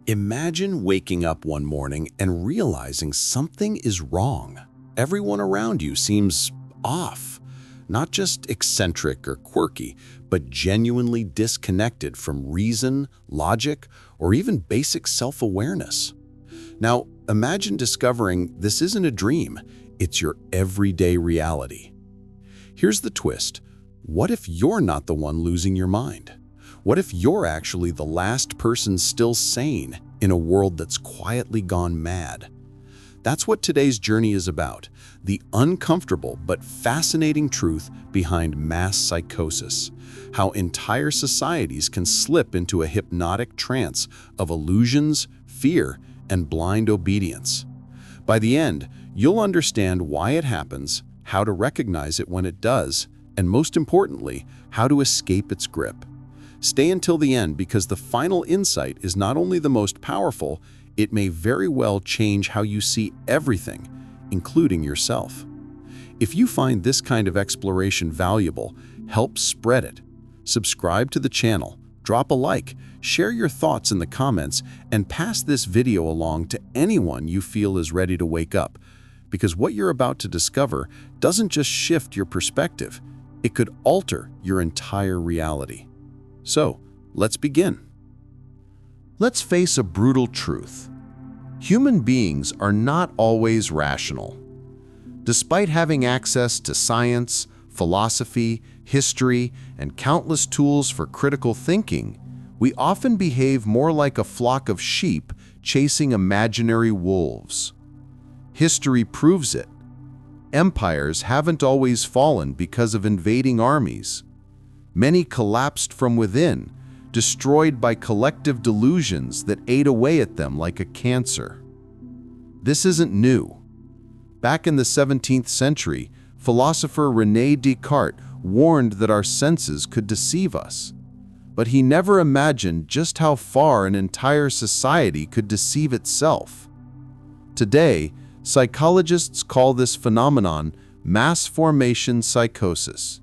Imagine waking up one morning and realizing something is wrong. Everyone around you seems off, not just eccentric or quirky, but genuinely disconnected from reason, logic, or even basic self-awareness. Now, imagine discovering this isn't a dream, it's your everyday reality. Here's the twist. What if you're not the one losing your mind? What if you're actually the last person still sane in a world that's quietly gone mad? That's what today's journey is about, the uncomfortable but fascinating truth behind mass psychosis, how entire societies can slip into a hypnotic trance of illusions, fear, and blind obedience. By the end, you'll understand why it happens, how to recognize it when it does, and most importantly, how to escape its grip. Stay until the end because the final insight is not only the most powerful, it may very well change how you see everything, including yourself. If you find this kind of exploration valuable, help spread it. Subscribe to the channel, drop a like, share your thoughts in the comments, and pass this video along to anyone you feel is ready to wake up. Because what you're about to discover doesn't just shift your perspective, it could alter your entire reality. So, let's begin. Let's face a brutal truth. Human beings are not always rational. Despite having access to science, philosophy, history, and countless tools for critical thinking, we often behave more like a flock of sheep chasing imaginary wolves. History proves it. Empires haven't always fallen because of invading armies. Many collapsed from within, destroyed by collective delusions that ate away at them like a cancer. This isn't new. Back in the 17th century, philosopher René Descartes warned that our senses could deceive us. But he never imagined just how far an entire society could deceive itself. Today, psychologists call this phenomenon mass formation psychosis.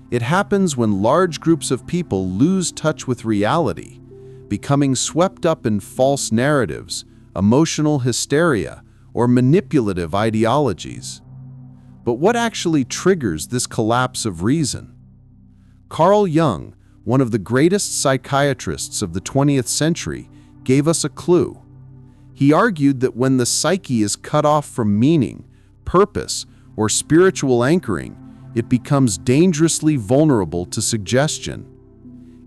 It happens when large groups of people lose touch with reality, becoming swept up in false narratives, emotional hysteria, or manipulative ideologies. But what actually triggers this collapse of reason? Carl Jung, one of the greatest psychiatrists of the 20th century, gave us a clue. He argued that when the psyche is cut off from meaning, purpose, or spiritual anchoring, it becomes dangerously vulnerable to suggestion.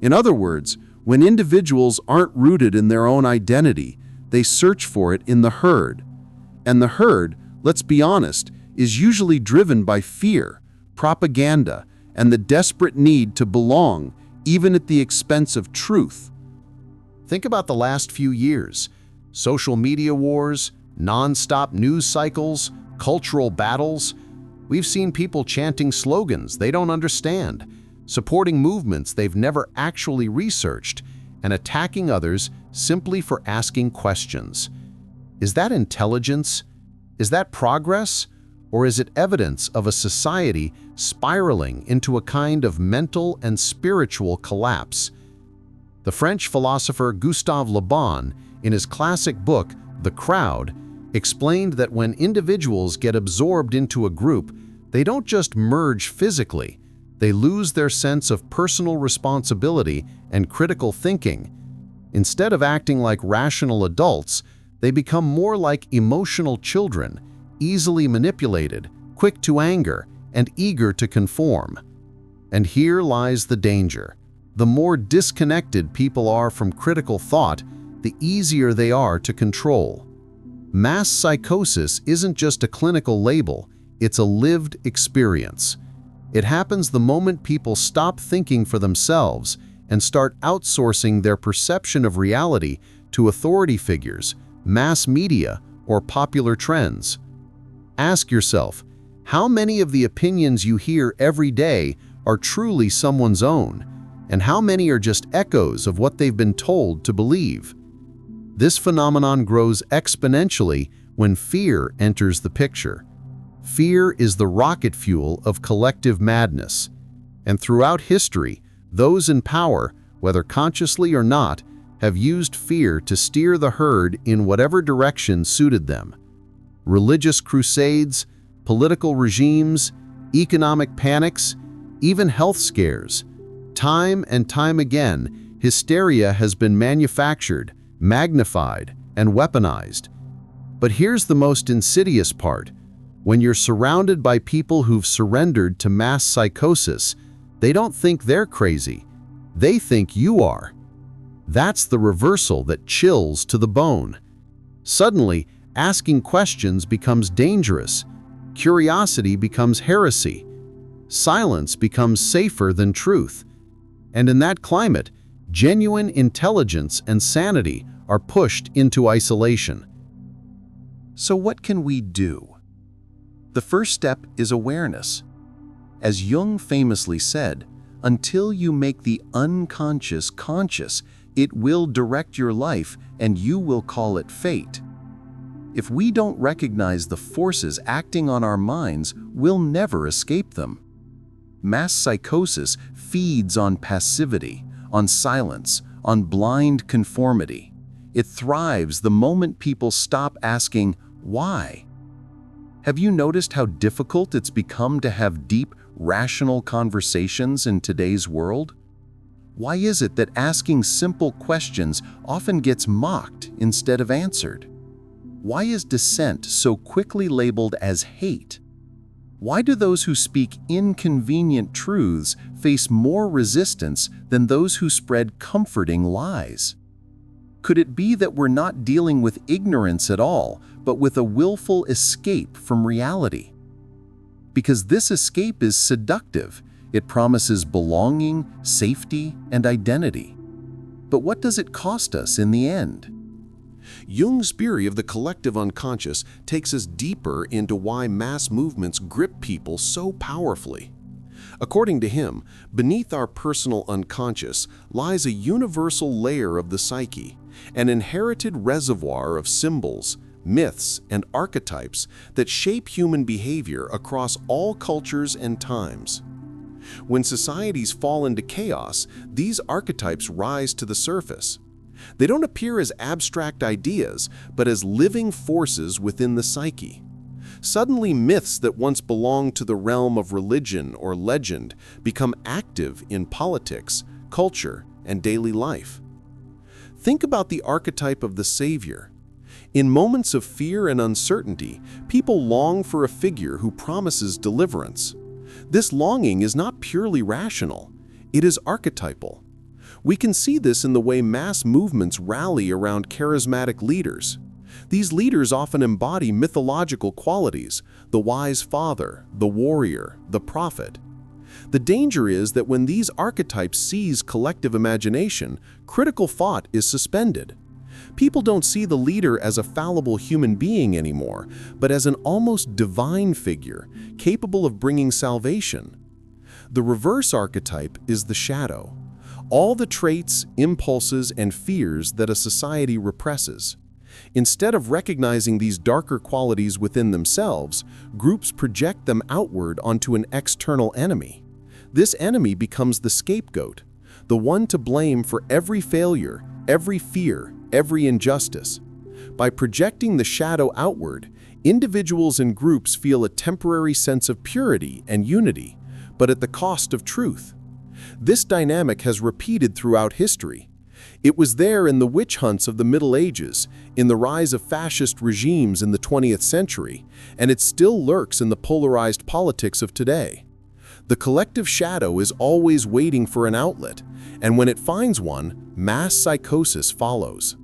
In other words, when individuals aren't rooted in their own identity, they search for it in the herd. And the herd, let's be honest, is usually driven by fear, propaganda, and the desperate need to belong, even at the expense of truth. Think about the last few years. Social media wars, non-stop news cycles, cultural battles. We've seen people chanting slogans they don't understand, supporting movements they've never actually researched, and attacking others simply for asking questions. Is that intelligence? Is that progress? Or is it evidence of a society spiraling into a kind of mental and spiritual collapse? The French philosopher Gustave Le Bon, in his classic book, The Crowd, explained that when individuals get absorbed into a group, they don't just merge physically, they lose their sense of personal responsibility and critical thinking. Instead of acting like rational adults, they become more like emotional children, easily manipulated, quick to anger, and eager to conform. And here lies the danger. The more disconnected people are from critical thought, the easier they are to control. Mass psychosis isn't just a clinical label, it's a lived experience. It happens the moment people stop thinking for themselves and start outsourcing their perception of reality to authority figures, mass media, or popular trends. Ask yourself, how many of the opinions you hear every day are truly someone's own, and how many are just echoes of what they've been told to believe? This phenomenon grows exponentially when fear enters the picture. Fear is the rocket fuel of collective madness, and throughout history, those in power, whether consciously or not, have used fear to steer the herd in whatever direction suited them. Religious crusades, political regimes, economic panics, even health scares. Time and time again, hysteria has been manufactured, magnified, and weaponized. But here's the most insidious part. When you're surrounded by people who've surrendered to mass psychosis, they don't think they're crazy. They think you are. That's the reversal that chills to the bone. Suddenly, asking questions becomes dangerous. Curiosity becomes heresy. Silence becomes safer than truth. And in that climate, genuine intelligence and sanity are pushed into isolation. So what can we do? The first step is awareness. As Jung famously said, until you make the unconscious conscious, it will direct your life and you will call it fate. If we don't recognize the forces acting on our minds, we'll never escape them. Mass psychosis feeds on passivity, on silence, on blind conformity. It thrives the moment people stop asking, why? Have you noticed how difficult it's become to have deep, rational conversations in today's world? Why is it that asking simple questions often gets mocked instead of answered? Why is dissent so quickly labeled as hate? Why do those who speak inconvenient truths face more resistance than those who spread comforting lies? Could it be that we're not dealing with ignorance at all, but with a willful escape from reality? Because this escape is seductive. It promises belonging, safety, and identity. But what does it cost us in the end? Jung's theory of the collective unconscious takes us deeper into why mass movements grip people so powerfully. According to him, beneath our personal unconscious lies a universal layer of the psyche, an inherited reservoir of symbols, myths, and archetypes that shape human behavior across all cultures and times. When societies fall into chaos, these archetypes rise to the surface. They don't appear as abstract ideas, but as living forces within the psyche. Suddenly, myths that once belonged to the realm of religion or legend become active in politics, culture, and daily life. Think about the archetype of the savior. In moments of fear and uncertainty, people long for a figure who promises deliverance. This longing is not purely rational, it is archetypal. We can see this in the way mass movements rally around charismatic leaders. These leaders often embody mythological qualities: the wise father, the warrior, the prophet. The danger is that when these archetypes seize collective imagination, critical thought is suspended. People don't see the leader as a fallible human being anymore, but as an almost divine figure, capable of bringing salvation. The reverse archetype is the shadow. All the traits, impulses, and fears that a society represses. Instead of recognizing these darker qualities within themselves, groups project them outward onto an external enemy. This enemy becomes the scapegoat, the one to blame for every failure, every fear, every injustice. By projecting the shadow outward, individuals and groups feel a temporary sense of purity and unity, but at the cost of truth. This dynamic has repeated throughout history. It was there in the witch hunts of the Middle Ages, in the rise of fascist regimes in the 20th century, and it still lurks in the polarized politics of today. The collective shadow is always waiting for an outlet, and when it finds one, mass psychosis follows.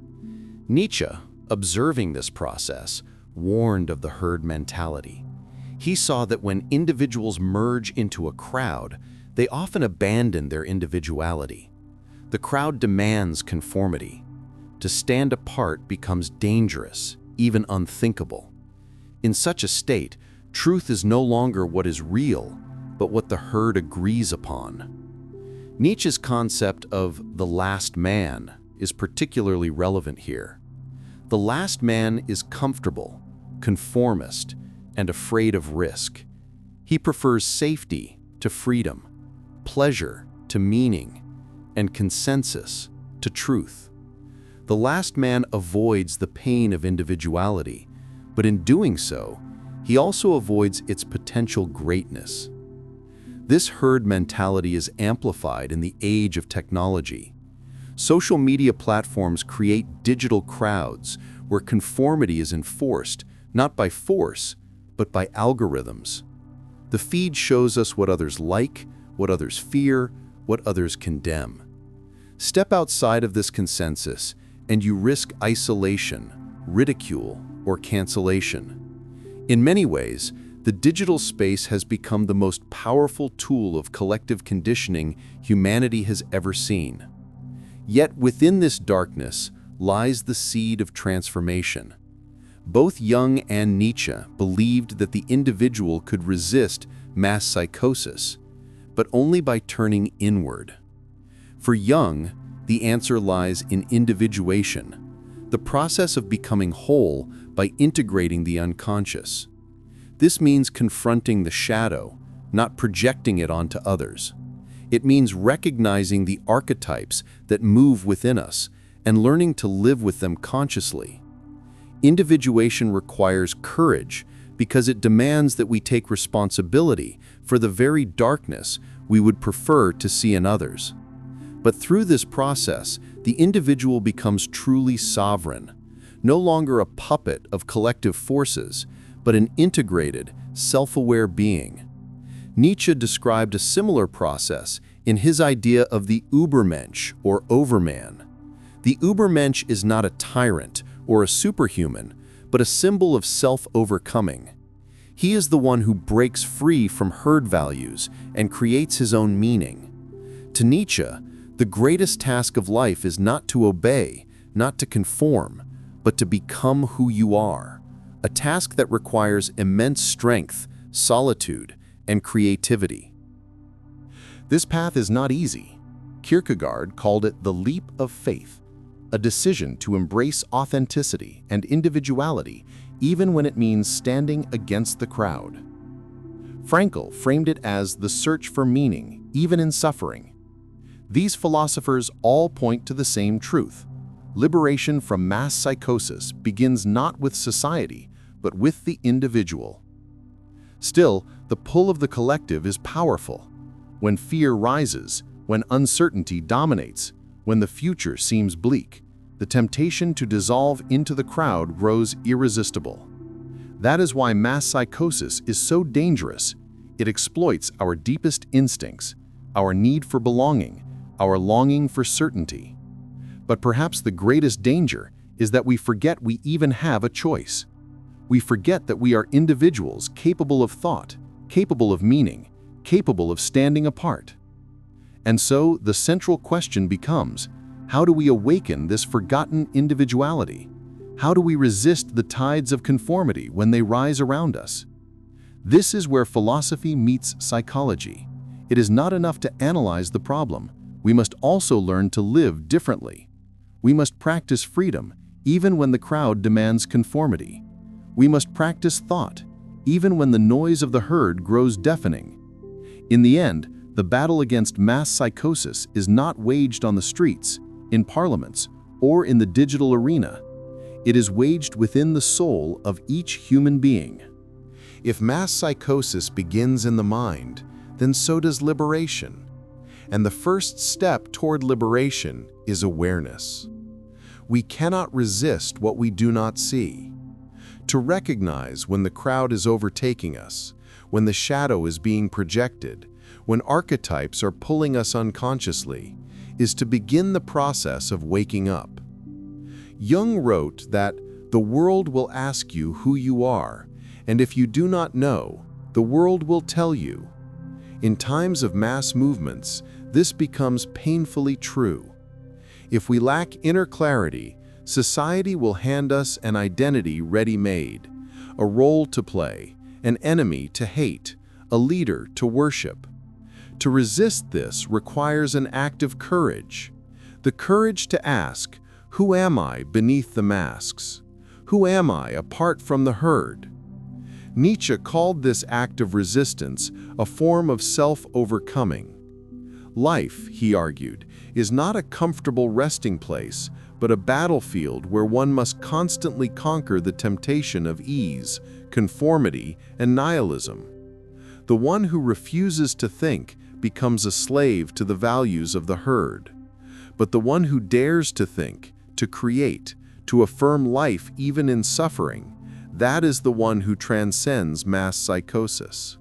Nietzsche, observing this process, warned of the herd mentality. He saw that when individuals merge into a crowd, they often abandon their individuality. The crowd demands conformity. To stand apart becomes dangerous, even unthinkable. In such a state, truth is no longer what is real, but what the herd agrees upon. Nietzsche's concept of the last man is particularly relevant here. The last man is comfortable, conformist, and afraid of risk. He prefers safety to freedom, pleasure to meaning, and consensus to truth. The last man avoids the pain of individuality, but in doing so, he also avoids its potential greatness. This herd mentality is amplified in the age of technology. Social media platforms create digital crowds where conformity is enforced, not by force, but by algorithms. The feed shows us what others like, what others fear, what others condemn. Step outside of this consensus, and you risk isolation, ridicule, or cancellation. In many ways, the digital space has become the most powerful tool of collective conditioning humanity has ever seen. Yet within this darkness lies the seed of transformation. Both Jung and Nietzsche believed that the individual could resist mass psychosis, but only by turning inward. For Jung, the answer lies in individuation, the process of becoming whole by integrating the unconscious. This means confronting the shadow, not projecting it onto others. It means recognizing the archetypes that move within us and learning to live with them consciously. Individuation requires courage because it demands that we take responsibility for the very darkness we would prefer to see in others. But through this process, the individual becomes truly sovereign, no longer a puppet of collective forces, but an integrated, self-aware being. Nietzsche described a similar process in his idea of the Übermensch, or overman. The Übermensch is not a tyrant or a superhuman, but a symbol of self-overcoming. He is the one who breaks free from herd values and creates his own meaning. To Nietzsche, the greatest task of life is not to obey, not to conform, but to become who you are, a task that requires immense strength, solitude, and creativity. This path is not easy. Kierkegaard called it the leap of faith, a decision to embrace authenticity and individuality even when it means standing against the crowd. Frankl framed it as the search for meaning, even in suffering. These philosophers all point to the same truth. Liberation from mass psychosis begins not with society, but with the individual. Still, the pull of the collective is powerful. When fear rises, when uncertainty dominates, when the future seems bleak, the temptation to dissolve into the crowd grows irresistible. That is why mass psychosis is so dangerous. It exploits our deepest instincts, our need for belonging, our longing for certainty. But perhaps the greatest danger is that we forget we even have a choice. We forget that we are individuals capable of thought, capable of meaning, capable of standing apart. And so the central question becomes, how do we awaken this forgotten individuality? How do we resist the tides of conformity when they rise around us? This is where philosophy meets psychology. It is not enough to analyze the problem. We must also learn to live differently. We must practice freedom, even when the crowd demands conformity. We must practice thought, even when the noise of the herd grows deafening. In the end, the battle against mass psychosis is not waged on the streets, in parliaments, or in the digital arena. It is waged within the soul of each human being. If mass psychosis begins in the mind, then so does liberation. And the first step toward liberation is awareness. We cannot resist what we do not see. To recognize when the crowd is overtaking us, when the shadow is being projected, when archetypes are pulling us unconsciously, is to begin the process of waking up. Jung wrote that the world will ask you who you are, and if you do not know, the world will tell you. In times of mass movements, this becomes painfully true. If we lack inner clarity, society will hand us an identity ready-made, a role to play, an enemy to hate, a leader to worship. To resist this requires an act of courage, the courage to ask, who am I beneath the masks? Who am I apart from the herd? Nietzsche called this act of resistance a form of self-overcoming. Life, he argued, is not a comfortable resting place, but a battlefield where one must constantly conquer the temptation of ease, conformity, and nihilism. The one who refuses to think becomes a slave to the values of the herd. But the one who dares to think, to create, to affirm life even in suffering, that is the one who transcends mass psychosis.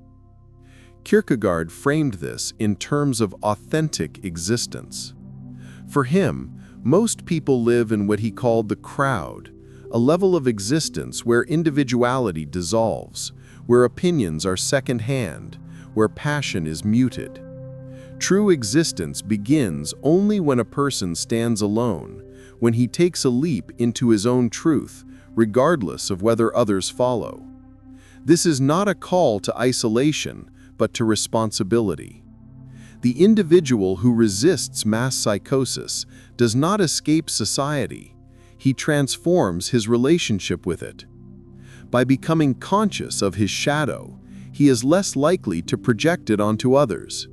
Kierkegaard framed this in terms of authentic existence. For him, most people live in what he called the crowd, a level of existence where individuality dissolves, where opinions are second-hand, where passion is muted. True existence begins only when a person stands alone, when he takes a leap into his own truth, regardless of whether others follow. This is not a call to isolation, but to responsibility. The individual who resists mass psychosis does not escape society. He transforms his relationship with it. By becoming conscious of his shadow, he is less likely to project it onto others.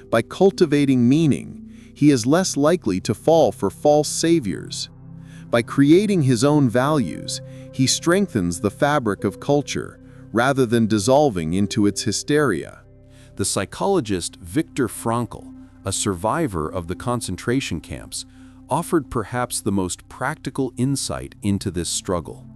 By cultivating meaning, he is less likely to fall for false saviors. By creating his own values, he strengthens the fabric of culture rather than dissolving into its hysteria. The psychologist Viktor Frankl, a survivor of the concentration camps, offered perhaps the most practical insight into this struggle.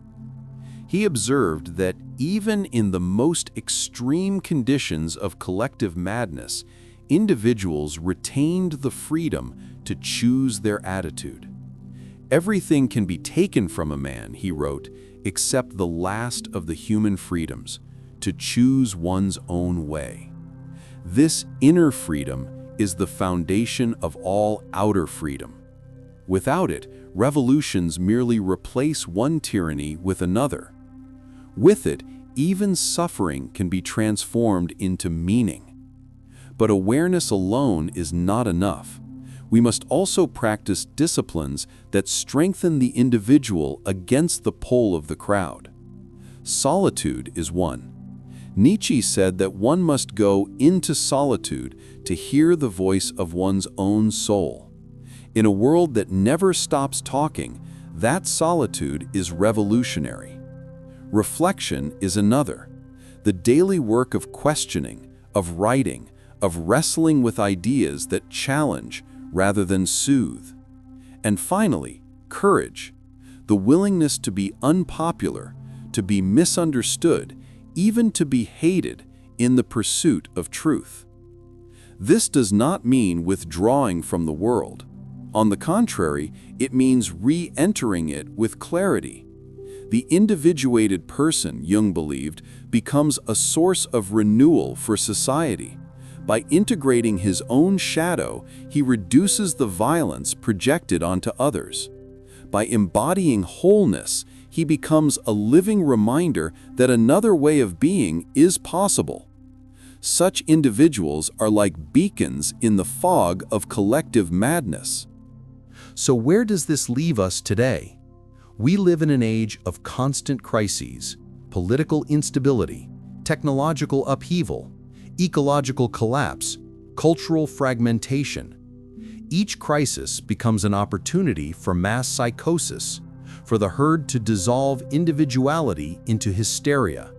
He observed that even in the most extreme conditions of collective madness, individuals retained the freedom to choose their attitude. Everything can be taken from a man, he wrote, except the last of the human freedoms, to choose one's own way. This inner freedom is the foundation of all outer freedom. Without it, revolutions merely replace one tyranny with another. With it, even suffering can be transformed into meaning. But awareness alone is not enough. We must also practice disciplines that strengthen the individual against the pull of the crowd. Solitude is one. Nietzsche said that one must go into solitude to hear the voice of one's own soul. In a world that never stops talking, that solitude is revolutionary. Reflection is another. The daily work of questioning, of writing, of wrestling with ideas that challenge rather than soothe. And finally, courage, the willingness to be unpopular, to be misunderstood, even to be hated in the pursuit of truth. This does not mean withdrawing from the world. On the contrary, it means re-entering it with clarity. The individuated person, Jung believed, becomes a source of renewal for society. By integrating his own shadow, he reduces the violence projected onto others. By embodying wholeness, he becomes a living reminder that another way of being is possible. Such individuals are like beacons in the fog of collective madness. So where does this leave us today? We live in an age of constant crises, political instability, technological upheaval, ecological collapse, cultural fragmentation. Each crisis becomes an opportunity for mass psychosis, for the herd to dissolve individuality into hysteria.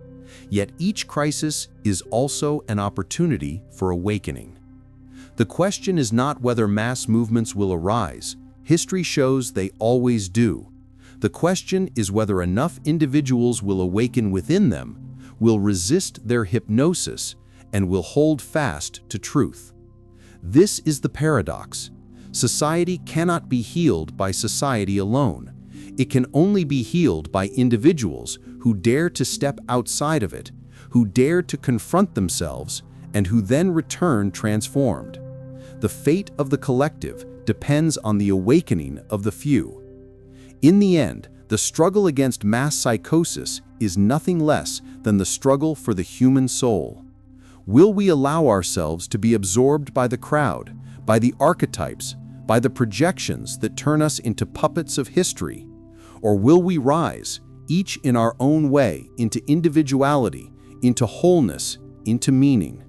Yet each crisis is also an opportunity for awakening. The question is not whether mass movements will arise. History shows they always do. The question is whether enough individuals will awaken within them, will resist their hypnosis, and will hold fast to truth. This is the paradox. Society cannot be healed by society alone. It can only be healed by individuals who dare to step outside of it, who dare to confront themselves, and who then return transformed. The fate of the collective depends on the awakening of the few. In the end, the struggle against mass psychosis is nothing less than the struggle for the human soul. Will we allow ourselves to be absorbed by the crowd, by the archetypes, by the projections that turn us into puppets of history? Or will we rise, each in our own way, into individuality, into wholeness, into meaning?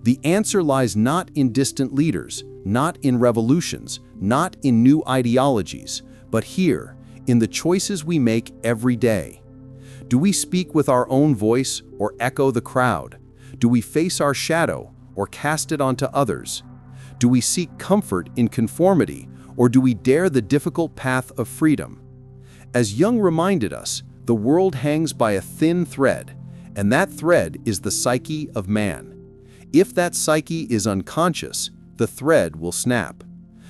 The answer lies not in distant leaders, not in revolutions, not in new ideologies, but here, in the choices we make every day. Do we speak with our own voice or echo the crowd? Do we face our shadow or cast it onto others? Do we seek comfort in conformity or do we dare the difficult path of freedom? As Jung reminded us, the world hangs by a thin thread, and that thread is the psyche of man. If that psyche is unconscious, the thread will snap.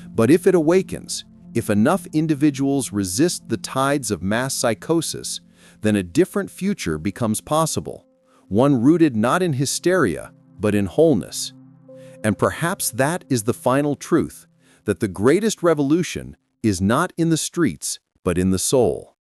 But if it awakens, if enough individuals resist the tides of mass psychosis, then a different future becomes possible, one rooted not in hysteria, but in wholeness. And perhaps that is the final truth, that the greatest revolution is not in the streets, but in the soul.